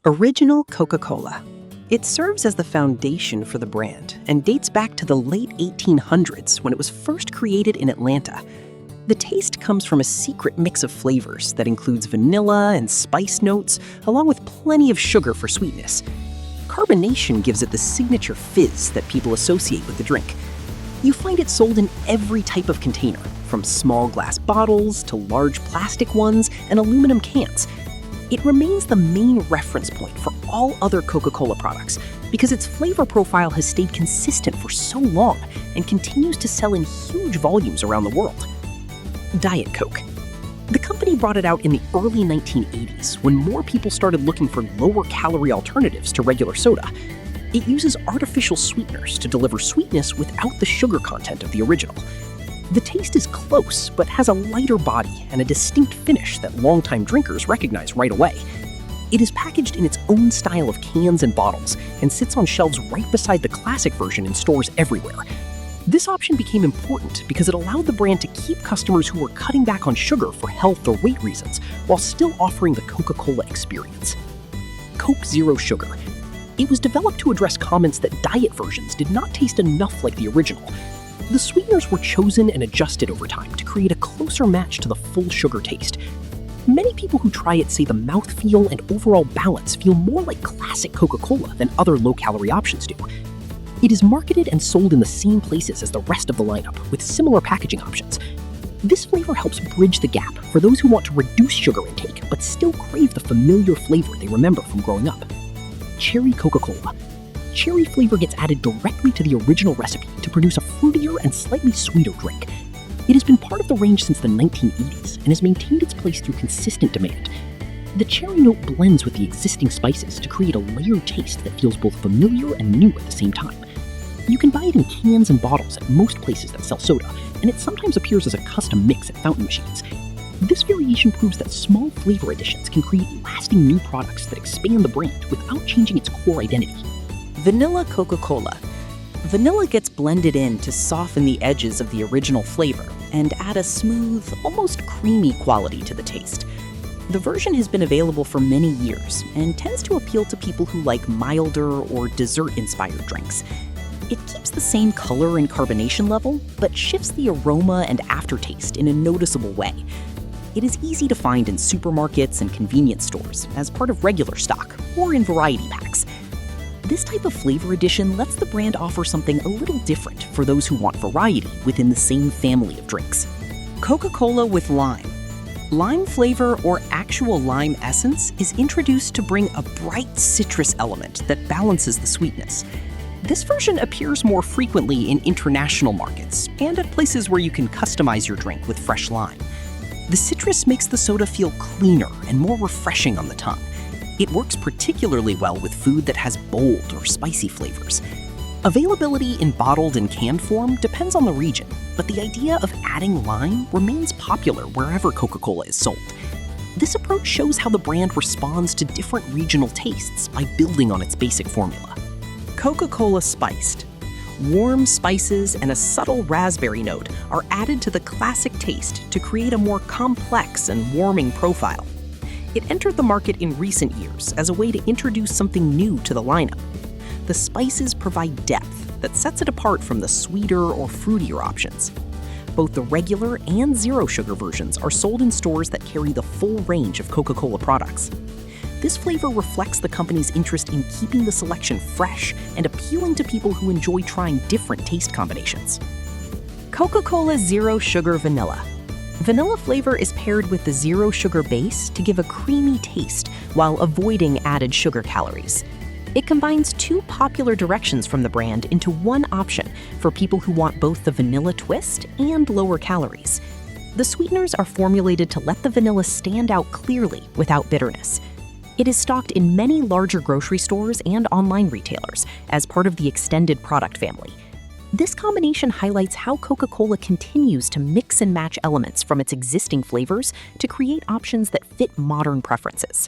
Original Coca-Cola. It serves as the foundation for the brand and dates back to the late 1800s when it was first created in Atlanta. The taste comes from a secret mix of flavors that includes vanilla and spice notes, along with plenty of sugar for sweetness. Carbonation gives it the signature fizz that people associate with the drink. You find it sold in every type of container, from small glass bottles to large plastic ones and aluminum cans. It remains the main reference point for all other Coca-Cola products because its flavor profile has stayed consistent for so long and continues to sell in huge volumes around the world. Diet Coke. The company brought it out in the early 1980s when more people started looking for lower-calorie alternatives to regular soda. It uses artificial sweeteners to deliver sweetness without the sugar content of the original. The taste is close, but has a lighter body and a distinct finish that longtime drinkers recognize right away. It is packaged in its own style of cans and bottles and sits on shelves right beside the classic version in stores everywhere. This option became important because it allowed the brand to keep customers who were cutting back on sugar for health or weight reasons while still offering the Coca-Cola experience. Coke Zero Sugar. It was developed to address comments that diet versions did not taste enough like the original. The sweeteners were chosen and adjusted over time to create a closer match to the full sugar taste. Many people who try it say the mouthfeel and overall balance feel more like classic Coca-Cola than other low-calorie options do. It is marketed and sold in the same places as the rest of the lineup, with similar packaging options. This flavor helps bridge the gap for those who want to reduce sugar intake but still crave the familiar flavor they remember from growing up. Cherry Coca-Cola. Cherry flavor gets added directly to the original recipe to produce a fruitier and slightly sweeter drink. It has been part of the range since the 1980s and has maintained its place through consistent demand. The cherry note blends with the existing spices to create a layered taste that feels both familiar and new at the same time. You can buy it in cans and bottles at most places that sell soda, and it sometimes appears as a custom mix at fountain machines. This variation proves that small flavor additions can create lasting new products that expand the brand without changing its core identity. Vanilla Coca-Cola. Vanilla gets blended in to soften the edges of the original flavor and add a smooth, almost creamy quality to the taste. The version has been available for many years and tends to appeal to people who like milder or dessert-inspired drinks. It keeps the same color and carbonation level, but shifts the aroma and aftertaste in a noticeable way. It is easy to find in supermarkets and convenience stores as part of regular stock or in variety packs. This type of flavor addition lets the brand offer something a little different for those who want variety within the same family of drinks. Coca-Cola with lime. Lime flavor or actual lime essence is introduced to bring a bright citrus element that balances the sweetness. This version appears more frequently in international markets and at places where you can customize your drink with fresh lime. The citrus makes the soda feel cleaner and more refreshing on the tongue. It works particularly well with food that has bold or spicy flavors. Availability in bottled and canned form depends on the region, but the idea of adding lime remains popular wherever Coca-Cola is sold. This approach shows how the brand responds to different regional tastes by building on its basic formula. Coca-Cola Spiced. Warm spices and a subtle raspberry note are added to the classic taste to create a more complex and warming profile. It entered the market in recent years as a way to introduce something new to the lineup. The spices provide depth that sets it apart from the sweeter or fruitier options. Both the regular and zero sugar versions are sold in stores that carry the full range of Coca-Cola products. This flavor reflects the company's interest in keeping the selection fresh and appealing to people who enjoy trying different taste combinations. Coca-Cola Zero Sugar Vanilla. Vanilla flavor is paired with the zero sugar base to give a creamy taste while avoiding added sugar calories. It combines two popular directions from the brand into one option for people who want both the vanilla twist and lower calories. The sweeteners are formulated to let the vanilla stand out clearly without bitterness. It is stocked in many larger grocery stores and online retailers as part of the extended product family. This combination highlights how Coca-Cola continues to mix and match elements from its existing flavors to create options that fit modern preferences.